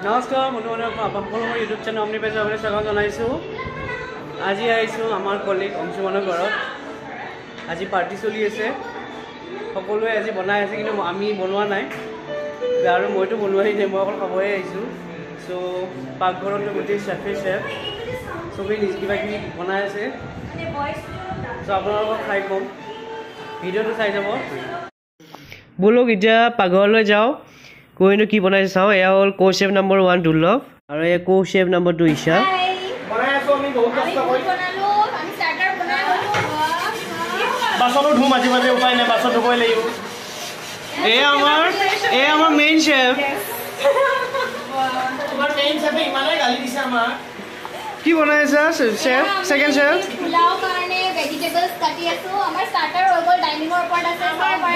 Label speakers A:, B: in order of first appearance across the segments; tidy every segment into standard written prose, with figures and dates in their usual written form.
A: নমস্কাৰ বন্ধুবান্ধৱ সকলো মোৰ ইউটিউব চেনেল অমনি পেজ আপুনি স্বাগতম জনাইছোঁ। আজি আহিছোঁ আমাৰ কলিগ অংশুমানৰ ঘৰত। আজি পাৰ্টি চলি আছে, সকলোৱে আজি বনাই আছে, কিন্তু আমি বনোৱা নাই আৰু মইতো বনোৱাই নাই, মই অকল খাবহে আহিছোঁ। চ' পাকঘৰতো গোটেই চেফে চবেই নিজ কিবা কিবি বনাই আছে। চ' আপোনালোকক খাই কম, ভিডিঅ'টো চাই যাব। ব'লক এতিয়া পাকঘৰলৈ যাওঁ, কৈনো কি বনাইছে চাওঁ। এয়া হ'ল কো চেফ নম্বৰ 1 দুৰ্লভ আৰু এয়া কো চেফ নম্বৰ 2 ঈশা। বাচনো ধুম আজি মানে উপায় নাই, বাচন ধুবই লাগিব। এয়া আমাৰ মেইন চেফ। কি বনাই আছা চেফ? সেকেন্ড চেফ
B: পোলাও কাৰণে ভেজিটেবলছ কাটি আছো। আমাৰ স্টাৰ্টাৰ হৈ গ'ল, ডাইনিঙৰ ওপৰত আছে,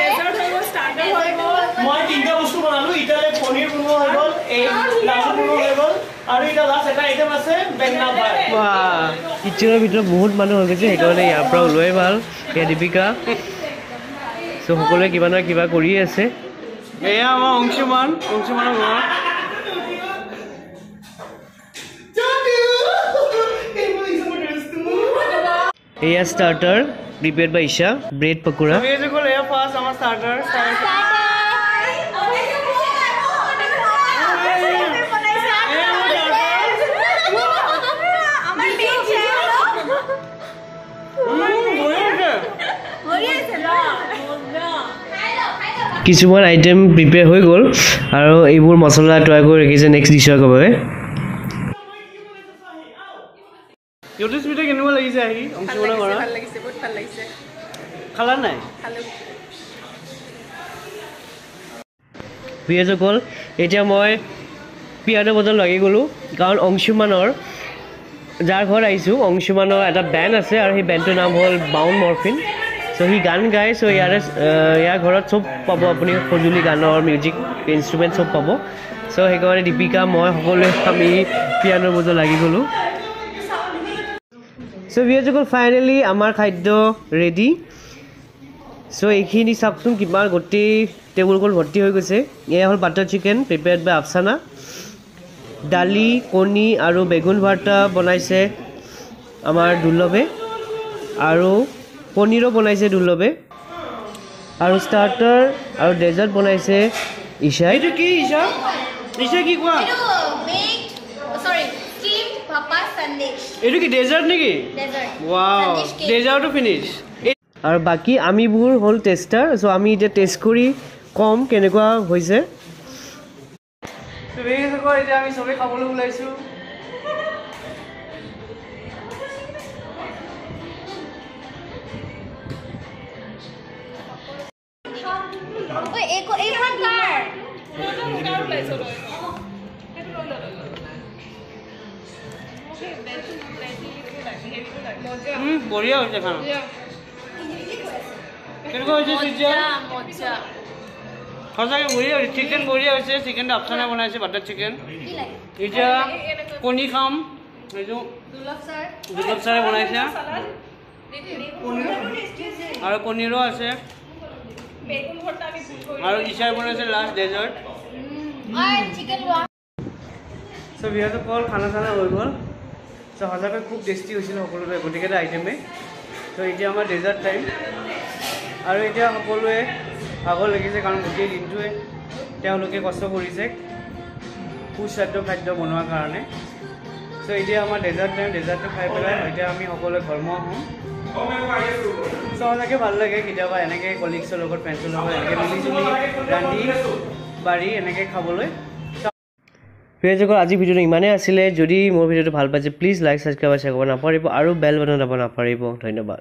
B: ডেজাৰ্ট হৈ গ'ল, স্টাৰ্টাৰ হৈ গ'ল।
A: মই তিনটা বস্তু বনালো, ইটালে পনীৰ বনোৱা হৈ গ'ল, এই লাডু বনোৱা হৈ গ'ল, আৰু এটা লাষ্ট এটা আইটেম আছে বেঙেনা ফ্ৰাই। বাহ, কিচেনৰ ভিতৰত বহুত মানুহ হৈ গৈছে, সেইকাৰণে ইয়াৰ পৰা ওলোৱাই ভাল। এয়া দীপিকা। চ' সকলোৱে কিবা নহয় কিবা কৰি আছে। এয়া আমাৰ অংশুমানৰ ঘৰ। এয়া স্টাৰ্টাৰ প্ৰিপেয়াৰ্ড বাই ঈশা, ব্ৰেড পকোৰা। এয়া ফাৰ্ষ্ট আমাৰ স্টাৰ্টাৰ। কিছুমান আইটেম প্ৰিপেয়াৰ হৈ গ'ল আৰু এইবোৰ মছলা তৈয়াৰ কৰি ৰাখিছে নেক্সট ডিছৰ বাবে। ইউটিউব ভিডিঅ' কেনেকুৱা লাগিছে আহি অংশুমানৰ ঘৰত?
C: ভাল লাগিছে, বহুত ভাল লাগিছে।
A: খালা নাই?
C: খালো।
A: ভিডিঅ'সকল, এতিয়া মই পিয়ানো বজাব লাগি গ'লোঁ, কাৰণ অংশুমানৰ যাৰ ঘৰত আহিছোঁ, অংশুমানৰ এটা বেণ্ড আছে আৰু সেই বেণ্ডটোৰ নাম হ'ল বাউণ্ড মৰ্ফিন। চ' সি গান গায়। চ' ইয়াৰ ঘৰত চব পাব, আপুনি সঁজুলি গানৰ মিউজিক ইনষ্ট্ৰুমেণ্ট চব পাব। চ' সেইকাৰণে দীপিকা মই সকলোৱে আমি পিয়ানো বজাব লাগি গ'লোঁ। চ' ভিডিঅ'সকল, ফাইনেলি আমাৰ খাদ্য ৰেডি। চ' এইখিনি চাওকচোন, কিমান গোটেই টেবুলখন ভৰ্তি হৈ গৈছে। এয়া হ'ল বাটাৰ চিকেন প্ৰিপেয়াৰ্ড বাই আফচানা। দালি, কণী আৰু বেগুন ভৰ্তা বনাইছে আমাৰ দুৰ্লভে, আৰু পনীৰো বনাইছে দুৰ্লভে, আৰু ষ্টাৰ্টাৰ আৰু ডেজাৰ্ট বনাইছে ঈশাই। এইটো কি ঈশা? ঈশা কি কোৱা? এইটো কি ডেজাৰ্ট নেকি? ৱাও, ডেজাৰ্টো ফিনিছ। আৰু বাকী আমিবোৰ হ'ল টেষ্টাৰ। চ' আমি এতিয়া টেষ্ট কৰি কম কেনেকুৱা হৈছে। এতিয়া আমি চবেই খাবলৈ ওলাইছোঁ। বঢ়িয়া হৈছে খানা। কেনেকুৱা হৈছে? সঁচাকৈ বঢ়িয়া হৈছে, চিকেন বঢ়িয়া হৈছে। চিকেনটো আফচানা বনাইছে, বাটাৰ চিকেন। এতিয়া কণী খাম, এইটো দুৰ্লভ ছাৰে বনাইছে, আৰু পনীৰো আছে, আৰু ঈশাই বনাইছে লাষ্ট ডেজাৰ্ট। চ' ভিডিঅ'সকল, খানা চানা হৈ গ'ল। চ' সঁচাকৈ খুব টেষ্টি হৈছিল সকলোৰে গোটেইকেইটা আইটেমেই। চ' এতিয়া আমাৰ ডেজাৰ্ট টাইম, আৰু এতিয়া সকলোৱে ভাগৰ লাগিছে, কাৰণ গোটেই দিনটোৱে তেওঁলোকে কষ্ট কৰিছে সুস্বাদ্য খাদ্য বনোৱাৰ কাৰণে। চ' এতিয়া আমাৰ ডেজাৰ্ট টাইম। ডেজাৰ্টটো খাই পেলাই এতিয়া আমি সকলোৱে ঘৰমুৱা হ'ম। চ' সঁচাকৈ ভাল লাগে কেতিয়াবা এনেকৈ কলিগছৰ লগত, ফ্ৰেণ্ডছৰ লগত এনেকৈ মিলিজুলি ৰান্ধি বাঢ়ি এনেকৈ খাবলৈ। ভিডিঅ'সকল, আজি ভিডিঅ'টো ইমানেই আছিলে। যদি মোৰ ভিডিঅ'টো ভাল পাইছে, প্লিজ লাইক, ছাবস্ক্ৰাইব, শ্বেয়াৰ কৰিব নাপাহৰিব, আৰু বেল বাটন দাব নাপাহৰিব। ধন্যবাদ।